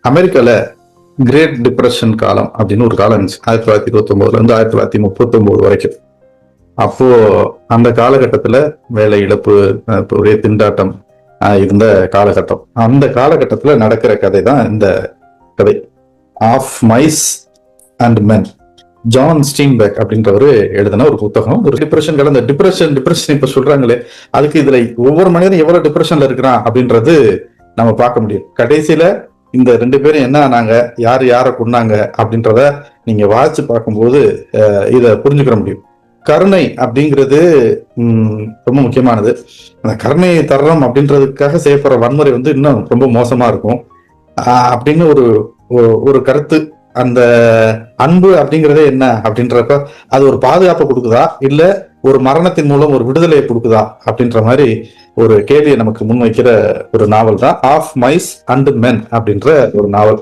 அமெரிக்கால great depression காலம் அப்படின்னு ஒரு காலம் இருந்துச்சு. 1929 இருந்து 1939 வரைக்கும். அப்போ அந்த காலகட்டத்துல வேலை இழப்பு, ஒரே திண்டாட்டம் இருந்த காலகட்டம். அந்த காலகட்டத்துல நடக்கிற கதை தான் இந்த கதை, of mice and men. John Steinbeck அப்படின்றவரு எழுதின ஒரு புத்தகம். ஒரு டிப்ரெஷன் கலந்த டிப்ரெஷன் இப்ப சொல்றாங்களே, அதுக்கு இதுல ஒவ்வொரு மனிதனும் எவ்வளவு டிப்ரெஷன்ல இருக்கிறான் அப்படின்றது நம்ம பார்க்க முடியும். கடைசியில இந்த 2 பேரும் என்ன ஆனாங்க, யாரு யாரை கொண்டாங்க அப்படின்றத நீங்க வாசிச்சு பார்க்கும்போது இத புரிஞ்சுக்கிற முடியும். கருணை அப்படிங்கிறது ரொம்ப முக்கியமானது. அந்த கருணை தர்றோம் அப்படின்றதுக்காக செய்யப்படுற வன்முறை இன்னும் ரொம்ப மோசமா இருக்கும் அப்படின்னு ஒரு கருத்து. அந்த அன்பு அப்படிங்கிறதே என்ன அப்படின்றப்ப அது ஒரு பாதுகாப்பை கொடுக்குதா, இல்ல ஒரு மரணத்தின் மூலம் ஒரு விடுதலையை கொடுக்குதா அப்படின்ற மாதிரி ஒரு கேள்வியை நமக்கு முன்வைக்கிற ஒரு நாவல் தான் ஆஃப் மைஸ் அண்ட் மென் அப்படின்ற ஒரு நாவல்.